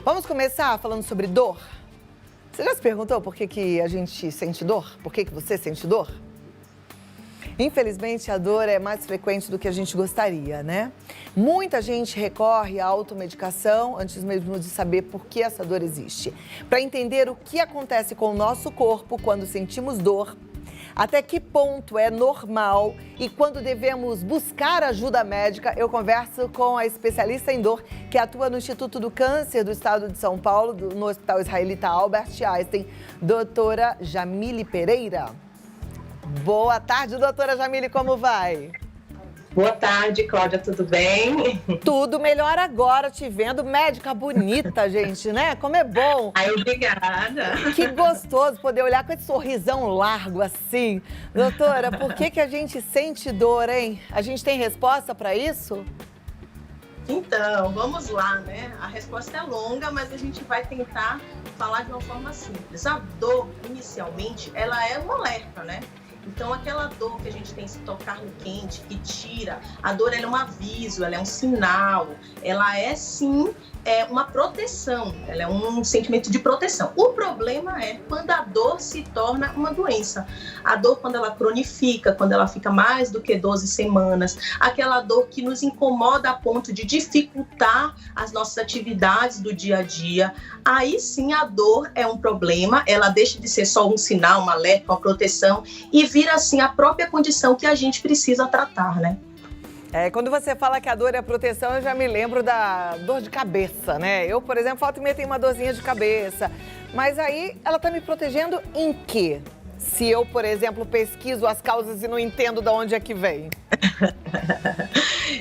Vamos começar falando sobre dor? Você já se perguntou por que a gente sente dor? Por que você sente dor? Infelizmente, a dor é mais frequente do que a gente gostaria, né? Muita gente recorre à automedicação antes mesmo de saber por que essa dor existe. Para entender o que acontece com o nosso corpo quando sentimos dor, até que ponto é normal e quando devemos buscar ajuda médica, eu converso com a especialista em dor que atua no Instituto do Câncer do Estado de São Paulo, no Hospital Israelita Albert Einstein, doutora Jamile Pereira. Boa tarde, doutora Jamile, como vai? Boa tarde, Cláudia, tudo bem? Tudo melhor agora, te vendo médica bonita, gente, né? Como é bom. Ai, obrigada. Que gostoso poder olhar com esse sorrisão largo assim. Doutora, por que a gente sente dor, hein? A gente tem resposta para isso? Então, vamos lá, né? A resposta é longa, mas a gente vai tentar falar de uma forma simples. A dor, inicialmente, ela é um alerta, né? Então, aquela dor que a gente tem se tocar no quente, que tira, a dor ela é um aviso, ela é um sinal, ela é sim uma proteção, ela é um sentimento de proteção. O problema é quando a dor se torna uma doença. A dor quando ela cronifica, quando ela fica mais do que 12 semanas, aquela dor que nos incomoda a ponto de dificultar as nossas atividades do dia a dia, aí sim a dor é um problema, ela deixa de ser só um sinal, um alerta, uma proteção e vira assim a própria condição que a gente precisa tratar, né? Quando você fala que a dor é proteção, eu já me lembro da dor de cabeça, né? Eu, por exemplo, volta e meia tenho uma dorzinha de cabeça. Mas aí, ela tá me protegendo em quê? Se eu, por exemplo, pesquiso as causas e não entendo de onde é que vem.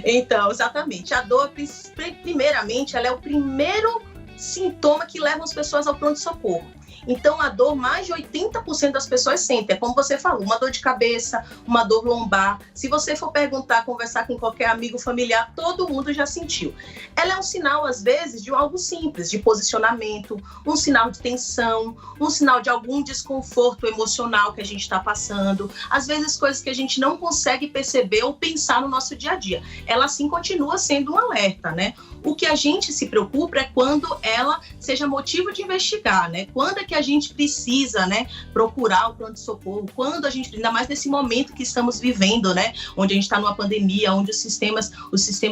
Então, exatamente. A dor, primeiramente, ela é o primeiro sintoma que leva as pessoas ao pronto-socorro. Então, a dor, mais de 80% das pessoas sentem. É como você falou, uma dor de cabeça, uma dor lombar. Se você for perguntar, conversar com qualquer amigo familiar, todo mundo já sentiu. Ela é um sinal, às vezes, de algo simples, de posicionamento, um sinal de tensão, um sinal de algum desconforto emocional que a gente está passando. Às vezes, coisas que a gente não consegue perceber ou pensar no nosso dia a dia. Ela, sim, continua sendo um alerta, né? O que a gente se preocupa é quando ela seja motivo de investigar, né? Quando é que a gente precisa, né, procurar o pronto-socorro? Quando a gente, ainda mais nesse momento que estamos vivendo, né? Onde a gente está numa pandemia, onde os sistemas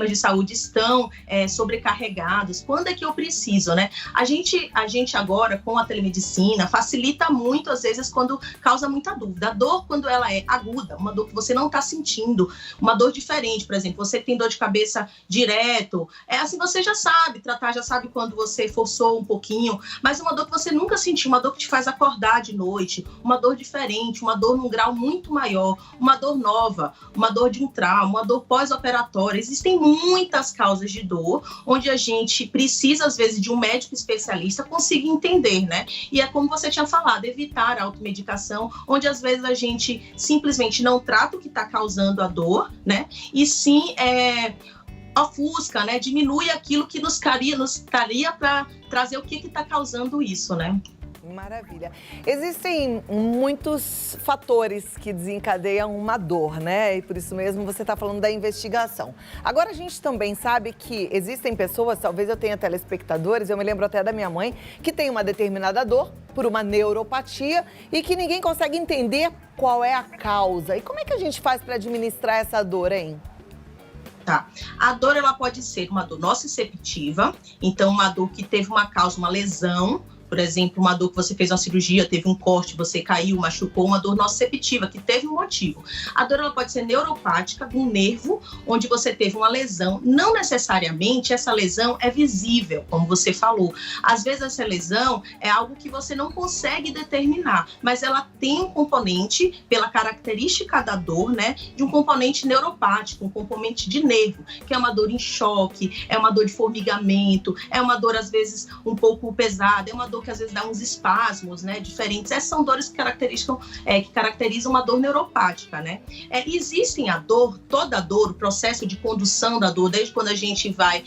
de saúde estão sobrecarregados. Quando é que eu preciso, né? A gente agora, com a telemedicina, facilita muito, às vezes, quando causa muita dúvida. A dor, quando ela é aguda, uma dor que você não está sentindo, uma dor diferente, por exemplo, você tem dor de cabeça direto, assim, você já sabe tratar, já sabe quando você forçou um pouquinho, mas uma dor que você nunca sentiu, uma dor que te faz acordar de noite, uma dor diferente, uma dor num grau muito maior, uma dor nova, uma dor de um trauma, uma dor pós-operatória. Existem muitas causas de dor, onde a gente precisa, às vezes, de um médico especialista conseguir entender, né? E é como você tinha falado, evitar a automedicação, onde às vezes a gente simplesmente não trata o que está causando a dor, né? E sim, ofusca, né? Diminui aquilo que nos estaria para trazer o que está causando isso, né? Maravilha. Existem muitos fatores que desencadeiam uma dor, né? E por isso mesmo você está falando da investigação. Agora, a gente também sabe que existem pessoas, talvez eu tenha telespectadores, eu me lembro até da minha mãe, que tem uma determinada dor por uma neuropatia e que ninguém consegue entender qual é a causa. E como é que a gente faz para administrar essa dor, hein? Tá. A dor, ela pode ser uma dor nociceptiva, então uma dor que teve uma causa, uma lesão, por exemplo, uma dor que você fez uma cirurgia, teve um corte, você caiu, machucou, uma dor nociceptiva, que teve um motivo. A dor, ela pode ser neuropática, de um nervo, onde você teve uma lesão. Não necessariamente essa lesão é visível, como você falou. Às vezes essa lesão é algo que você não consegue determinar, mas ela tem um componente, pela característica da dor, né, de um componente neuropático, um componente de nervo, que é uma dor em choque, é uma dor de formigamento, é uma dor, às vezes, um pouco pesada, é uma dor que às vezes dá uns espasmos, né, diferentes. Essas são dores que caracterizam uma dor neuropática, né? Existem a dor, toda a dor, o processo de condução da dor, desde quando a gente vai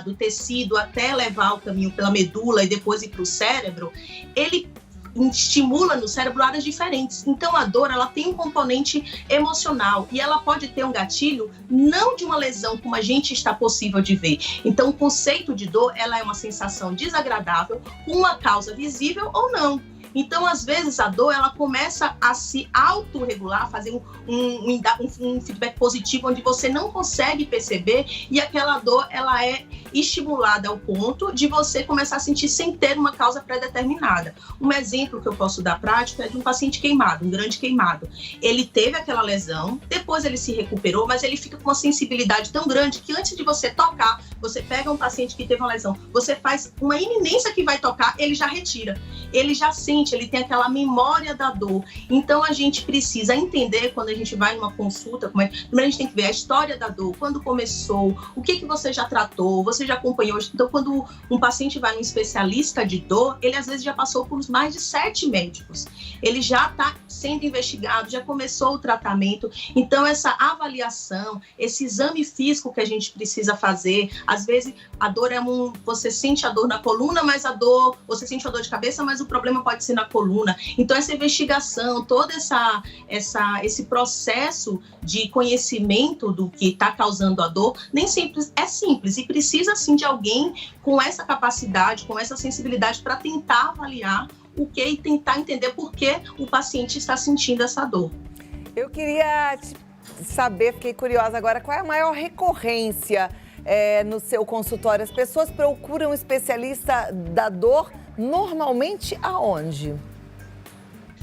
do tecido até levar o caminho pela medula e depois ir para o cérebro, ele estimula no cérebro áreas diferentes. Então, a dor, ela tem um componente emocional e ela pode ter um gatilho não de uma lesão como a gente está possível de ver. Então, o conceito de dor, ela é uma sensação desagradável com uma causa visível ou não. Então, às vezes, a dor, ela começa a se autorregular, fazer um feedback positivo, onde você não consegue perceber, e aquela dor, ela é estimulada ao ponto de você começar a sentir sem ter uma causa pré-determinada. Um exemplo que eu posso dar prático é de um paciente queimado, um grande queimado. Ele teve aquela lesão, depois ele se recuperou, mas ele fica com uma sensibilidade tão grande que antes de você tocar, você pega um paciente que teve uma lesão, você faz uma iminência que vai tocar, ele já retira. Ele já sente, ele tem aquela memória da dor. Então, a gente precisa entender, quando a gente vai numa consulta, primeiro a gente tem que ver a história da dor, quando começou, o que você já tratou, você já acompanhou. Então, quando um paciente vai num especialista de dor, ele às vezes já passou por mais de 7 médicos. Ele já está sendo investigado, já começou o tratamento. Então, essa avaliação, esse exame físico que a gente precisa fazer, às vezes a dor você sente a dor na coluna, mas você sente a dor de cabeça, mas o problema pode ser na coluna. Então, essa investigação, todo esse processo de conhecimento do que está causando a dor, nem sempre é simples e precisa, sim, de alguém com essa capacidade, com essa sensibilidade para tentar avaliar o que e tentar entender por que o paciente está sentindo essa dor. Eu queria saber, fiquei curiosa agora, qual é a maior recorrência no seu consultório? As pessoas procuram um especialista da dor normalmente aonde?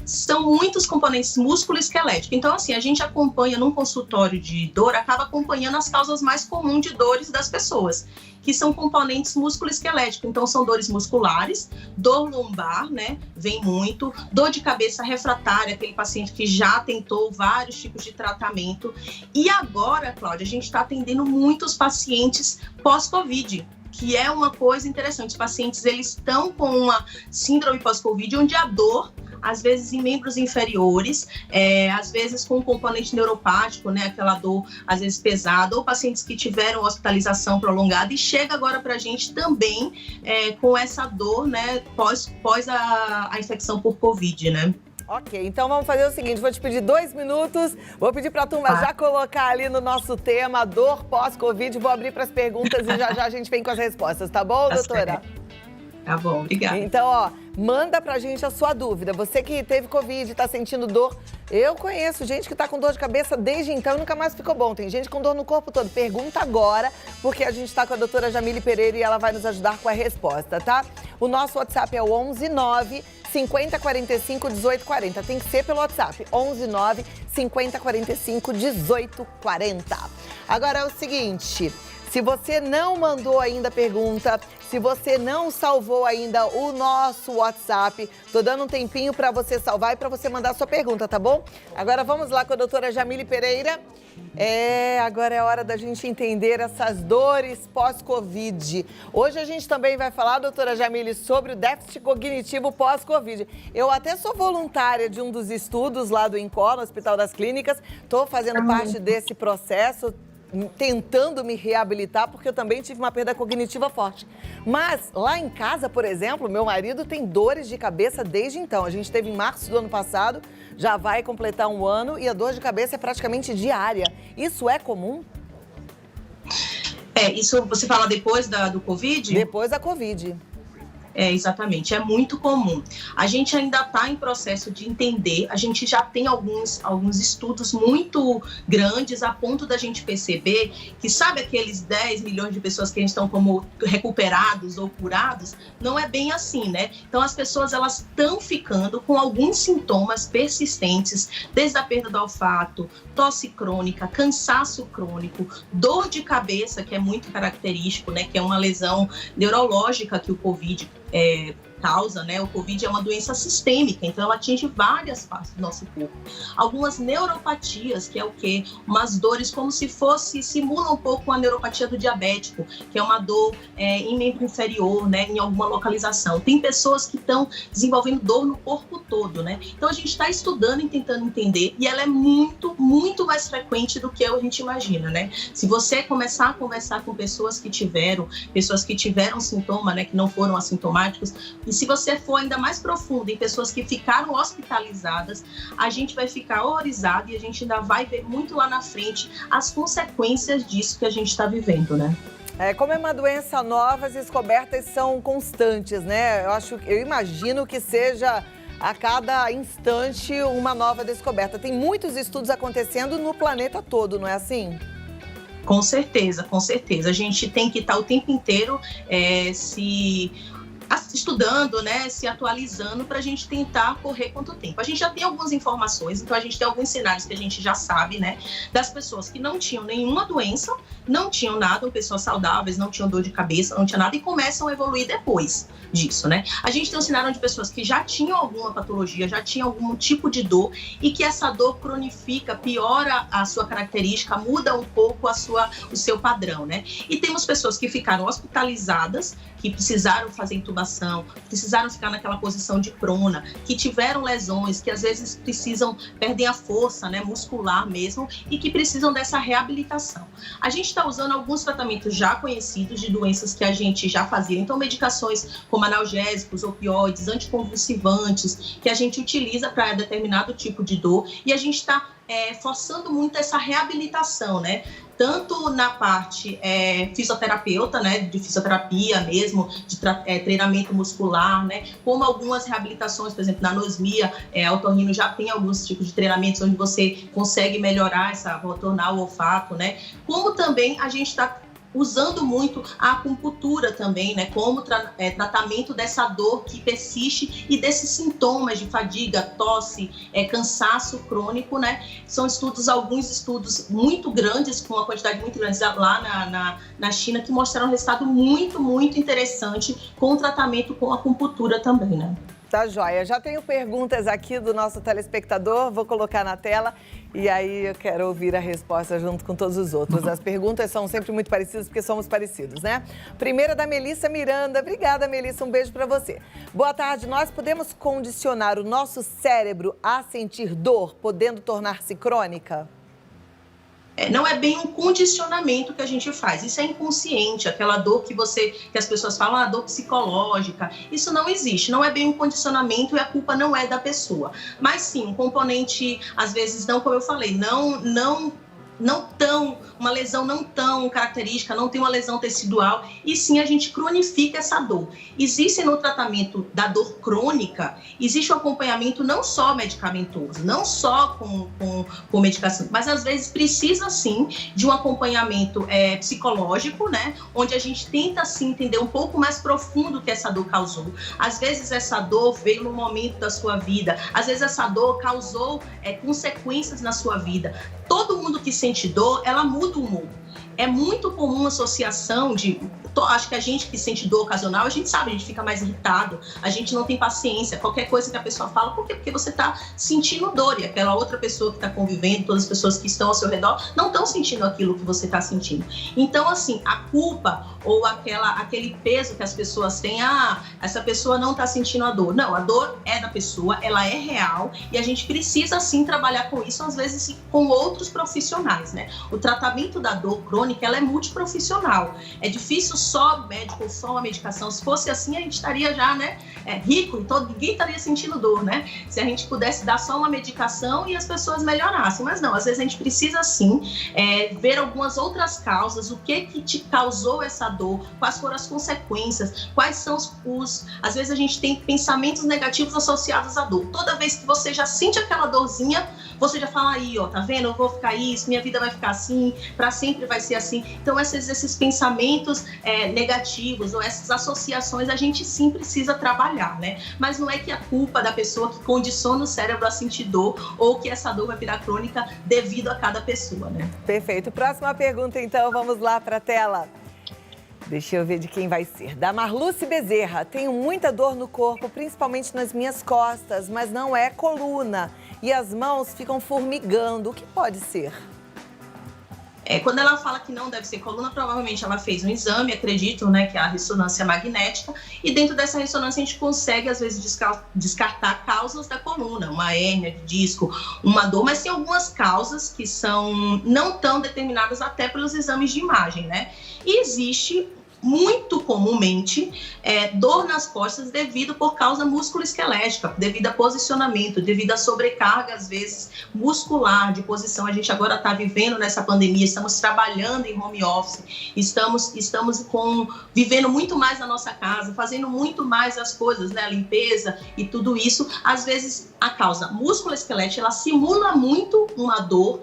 São muitos componentes músculo-esquelético. Então, assim, a gente acompanha num consultório de dor, acaba acompanhando as causas mais comuns de dores das pessoas, que são componentes músculo-esquelético. Então, são dores musculares, dor lombar, né, vem muito, dor de cabeça refratária, aquele paciente que já tentou vários tipos de tratamento. E agora, Cláudia, a gente está atendendo muitos pacientes pós-Covid, que é uma coisa interessante. Os pacientes, eles estão com uma síndrome pós-Covid, onde a dor, às vezes em membros inferiores, às vezes com um componente neuropático, né, aquela dor às vezes pesada, ou pacientes que tiveram hospitalização prolongada, e chega agora para a gente também com essa dor, né, pós a infecção por Covid, né? Ok, então vamos fazer o seguinte, vou te pedir 2 minutos, vou pedir para a turma já colocar ali no nosso tema, dor pós-Covid, vou abrir para as perguntas e já a gente vem com as respostas, tá bom, doutora? Tá bom, obrigada. Então, manda pra gente a sua dúvida. Você que teve Covid e tá sentindo dor, eu conheço gente que tá com dor de cabeça desde então e nunca mais ficou bom. Tem gente com dor no corpo todo. Pergunta agora, porque a gente tá com a doutora Jamile Pereira e ela vai nos ajudar com a resposta, tá? O nosso WhatsApp é o 11 9 50 45 18 40. Tem que ser pelo WhatsApp, 11 9 50 45 18 40. Agora é o seguinte, se você não mandou ainda a pergunta, se você não salvou ainda o nosso WhatsApp, tô dando um tempinho para você salvar e para você mandar a sua pergunta, tá bom? Agora vamos lá com a doutora Jamile Pereira. Agora é hora da gente entender essas dores pós-Covid. Hoje a gente também vai falar, doutora Jamile, sobre o déficit cognitivo pós-Covid. Eu até sou voluntária de um dos estudos lá do INCOR, no Hospital das Clínicas, tô fazendo parte desse processo, tentando me reabilitar, porque eu também tive uma perda cognitiva forte. Mas lá em casa, por exemplo, meu marido tem dores de cabeça desde então. A gente teve em março do ano passado, já vai completar 1 ano e a dor de cabeça é praticamente diária. Isso é comum? Isso você fala depois do Covid? Depois da Covid. Exatamente, é muito comum. A gente ainda está em processo de entender, a gente já tem alguns estudos muito grandes a ponto da gente perceber que, sabe, aqueles 10 milhões de pessoas que estão como recuperados ou curados, não é bem assim, né? Então, as pessoas, elas estão ficando com alguns sintomas persistentes, desde a perda do olfato, tosse crônica, cansaço crônico, dor de cabeça, que é muito característico, né? Que é uma lesão neurológica que o Covid causa, né? O Covid é uma doença sistêmica, então ela atinge várias partes do nosso corpo. Algumas neuropatias, que é o quê? Umas dores como se simula um pouco a neuropatia do diabético, que é uma dor em membro inferior, né? Em alguma localização. Tem pessoas que estão desenvolvendo dor no corpo todo, né? Então a gente está estudando e tentando entender, e ela é muito, muito mais frequente do que a gente imagina, né? Se você começar a conversar com pessoas que tiveram sintoma, né? Que não foram assintomáticos, E se você for ainda mais profundo em pessoas que ficaram hospitalizadas, a gente vai ficar horrorizado e a gente ainda vai ver muito lá na frente as consequências disso que a gente está vivendo, né? Como é uma doença nova, as descobertas são constantes, né? Eu imagino que seja a cada instante uma nova descoberta. Tem muitos estudos acontecendo no planeta todo, não é assim? Com certeza, com certeza. A gente tem que estar o tempo inteiro estudando, né, se atualizando para a gente tentar correr quanto tempo. A gente já tem algumas informações, então a gente tem alguns cenários que a gente já sabe, né, das pessoas que não tinham nenhuma doença, não tinham nada, pessoas saudáveis, não tinham dor de cabeça, não tinha nada e começam a evoluir depois disso, né. A gente tem um cenário de pessoas que já tinham alguma patologia, já tinham algum tipo de dor e que essa dor cronifica, piora a sua característica, muda um pouco o seu padrão, né. E temos pessoas que ficaram hospitalizadas, que precisaram fazer intubação, precisaram ficar naquela posição de prona, que tiveram lesões, que às vezes perdem a força, né, muscular mesmo, e que precisam dessa reabilitação. A gente está usando alguns tratamentos já conhecidos de doenças que a gente já fazia, então medicações como analgésicos, opioides, anticonvulsivantes, que a gente utiliza para determinado tipo de dor, e a gente está forçando muito essa reabilitação, né? Tanto na parte fisioterapeuta, né, de fisioterapia mesmo, de treinamento muscular, né, como algumas reabilitações, por exemplo, na anosmia, a otorrino já tem alguns tipos de treinamentos onde você consegue melhorar tornar o olfato, né, como também a gente está usando muito a acupuntura também, né, como tratamento dessa dor que persiste e desses sintomas de fadiga, tosse, cansaço crônico, né, são alguns estudos muito grandes, com uma quantidade muito grande lá na China, que mostraram um resultado muito, muito interessante com o tratamento com a acupuntura também, né. Tá joia. Já tenho perguntas aqui do nosso telespectador, vou colocar na tela e aí eu quero ouvir a resposta junto com todos os outros. As perguntas são sempre muito parecidas porque somos parecidos, né? Primeira da Melissa Miranda. Obrigada, Melissa, um beijo para você. Boa tarde. Nós podemos condicionar o nosso cérebro a sentir dor, podendo tornar-se crônica? Não é bem um condicionamento que a gente faz, isso é inconsciente, aquela dor que as pessoas falam, a dor psicológica, isso não existe, não é bem um condicionamento e a culpa não é da pessoa. Mas sim, um componente, às vezes, não, como eu falei, uma lesão não tão característica, não tem uma lesão tecidual, e sim a gente cronifica essa dor. Existe no tratamento da dor crônica, existe um acompanhamento não só medicamentoso, não só com medicação, mas às vezes precisa sim de um acompanhamento psicológico, né? Onde a gente tenta sim entender um pouco mais profundo o que essa dor causou. Às vezes essa dor veio no momento da sua vida, às vezes essa dor causou consequências na sua vida. Todo mundo que sente dor, ela muda o humor. É muito comum a associação acho que a gente que sente dor ocasional, a gente sabe, a gente fica mais irritado, a gente não tem paciência, qualquer coisa que a pessoa fala, por quê? Porque você está sentindo dor e aquela outra pessoa que está convivendo, todas as pessoas que estão ao seu redor, não estão sentindo aquilo que você está sentindo. Então, assim, a culpa ou aquele peso que as pessoas têm, essa pessoa não está sentindo a dor. Não, a dor é da pessoa, ela é real e a gente precisa, sim, trabalhar com isso, às vezes, com outros profissionais, né? O tratamento da dor crônica, ela é multiprofissional. É difícil só médico ou só uma medicação. Se fosse assim, a gente estaria já, né, rico, então ninguém estaria sentindo dor, né? Se a gente pudesse dar só uma medicação e as pessoas melhorassem. Mas não, às vezes a gente precisa sim ver algumas outras causas, o que te causou essa dor, quais foram as consequências, quais são às vezes a gente tem pensamentos negativos associados à dor. Toda vez que você já sente aquela dorzinha, você já fala aí, ó, tá vendo? Eu vou ficar isso, minha vida vai ficar assim, para sempre vai ser assim. Então esses pensamentos negativos ou essas associações a gente sim precisa trabalhar, né? Mas não é que a culpa da pessoa que condiciona o cérebro a sentir dor ou que essa dor vai virar crônica devido a cada pessoa, né? Perfeito. Próxima pergunta, então, vamos lá para a tela. Deixa eu ver de quem vai ser. Da Marluce Bezerra. Tenho muita dor no corpo, principalmente nas minhas costas, mas não é coluna. E as mãos ficam formigando. O que pode ser? Quando ela fala que não deve ser coluna, provavelmente ela fez um exame, acredito, né, que é a ressonância magnética, e dentro dessa ressonância a gente consegue, às vezes, descartar causas da coluna, uma hérnia de disco, uma dor, mas tem algumas causas que são não tão determinadas até pelos exames de imagem, né? E existe muito comumente dor nas costas devido por causa musculoesquelética, devido a posicionamento, devido a sobrecarga, às vezes, muscular, de posição. A gente agora está vivendo nessa pandemia, estamos trabalhando em home office, estamos vivendo muito mais na nossa casa, fazendo muito mais as coisas, né, a limpeza e tudo isso. Às vezes, a causa musculoesquelética, ela simula muito uma dor,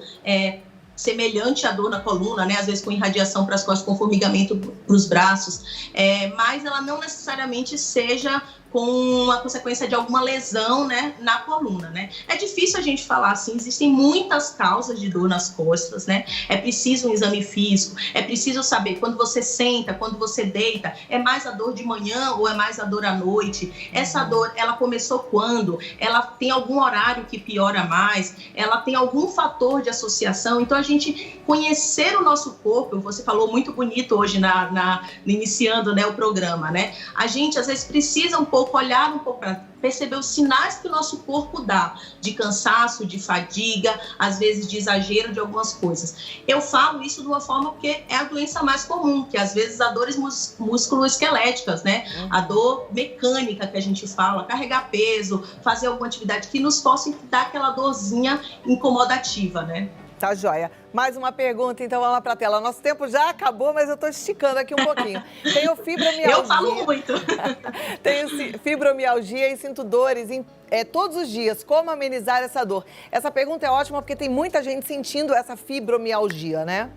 semelhante à dor na coluna, né? Às vezes com irradiação para as costas, com formigamento para os braços, mas ela não necessariamente seja com a consequência de alguma lesão, né, na coluna, né? É difícil a gente falar assim, existem muitas causas de dor nas costas, né? É preciso um exame físico, é preciso saber quando você senta, quando você deita, é mais a dor de manhã ou é mais a dor à noite? Essa dor, ela começou quando? Ela tem algum horário que piora mais? Ela tem algum fator de associação? Então, a gente conhecer o nosso corpo, você falou muito bonito hoje iniciando, né, o programa, né? A gente, às vezes, precisa olhar um pouco para perceber os sinais que o nosso corpo dá, de cansaço, de fadiga, às vezes de exagero de algumas coisas. Eu falo isso de uma forma porque é a doença mais comum, que às vezes há dores musculoesqueléticas, né? A dor mecânica que a gente fala, carregar peso, fazer alguma atividade que nos possa dar aquela dorzinha incomodativa, né? Tá joia. Mais uma pergunta, então vamos lá para a tela. Nosso tempo já acabou, mas eu estou esticando aqui um pouquinho. Tenho fibromialgia. Eu falo muito. Tenho fibromialgia e sinto dores todos os dias. Como amenizar essa dor? Essa pergunta é ótima porque tem muita gente sentindo essa fibromialgia, né?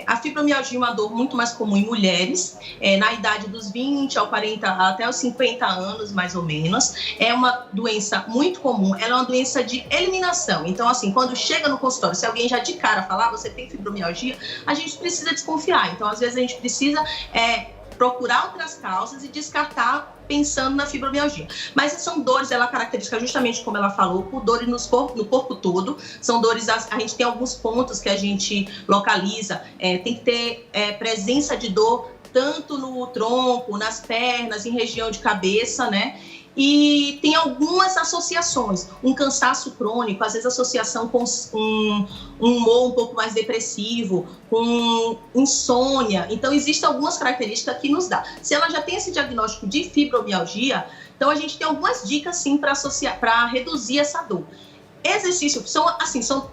A fibromialgia é uma dor muito mais comum em mulheres, na idade dos 20 ao 40, até os 50 anos, mais ou menos. É uma doença muito comum, ela é uma doença de eliminação. Então, assim, quando chega no consultório, se alguém já de cara falar, você tem fibromialgia, a gente precisa desconfiar. Então, às vezes, a gente precisa procurar outras causas e descartar pensando na fibromialgia. Mas são dores, ela é característica justamente como ela falou, por dores no corpo todo. São dores, a gente tem alguns pontos que a gente localiza, tem que ter presença de dor tanto no tronco, nas pernas, em região de cabeça, né? E tem algumas associações, um cansaço crônico, às vezes associação com um humor um pouco mais depressivo, com insônia. Então, existem algumas características que nos dá. Se ela já tem esse diagnóstico de fibromialgia, então a gente tem algumas dicas, sim, para reduzir essa dor. Exercício,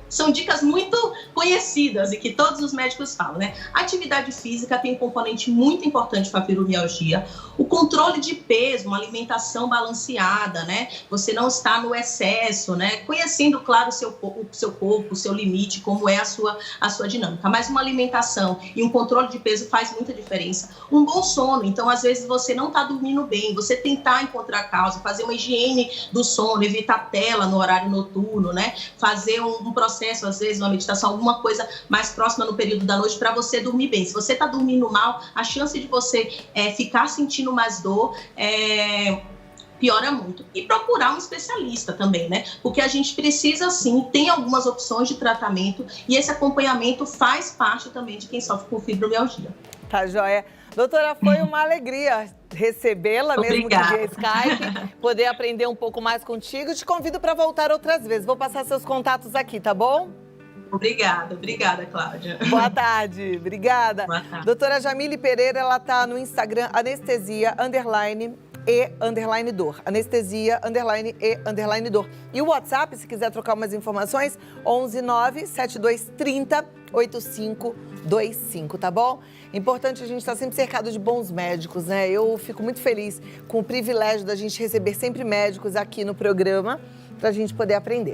são dicas muito conhecidas e que todos os médicos falam, né? Atividade física tem um componente muito importante para a fibromialgia. O controle de peso, uma alimentação balanceada, né? Você não está no excesso, né? Conhecendo, claro, o seu corpo, o seu limite, como é a sua dinâmica. Mas uma alimentação e um controle de peso faz muita diferença. Um bom sono, então, às vezes, você não está dormindo bem, você tentar encontrar a causa, fazer uma higiene do sono, evitar tela no horário noturno, né? Fazer um processo, às vezes, uma meditação, alguma coisa mais próxima no período da noite para você dormir bem. Se você está dormindo mal, a chance de você ficar sentindo mais dor piora muito. E procurar um especialista também, né? Porque a gente precisa, sim, tem algumas opções de tratamento e esse acompanhamento faz parte também de quem sofre com fibromialgia. Tá joia. Doutora, foi uma alegria recebê-la, mesmo que via Skype, poder aprender um pouco mais contigo. Te convido para voltar outras vezes. Vou passar seus contatos aqui, tá bom? Obrigada, Cláudia. Boa tarde, obrigada. Boa tarde. Doutora Jamile Pereira, ela tá no Instagram, anestesia_e_dor. Anestesia_e_dor. E o WhatsApp, se quiser trocar umas informações, 11 9 7230 8525, tá bom? Importante a gente estar sempre cercado de bons médicos, né? Eu fico muito feliz com o privilégio da gente receber sempre médicos aqui no programa pra gente poder aprender.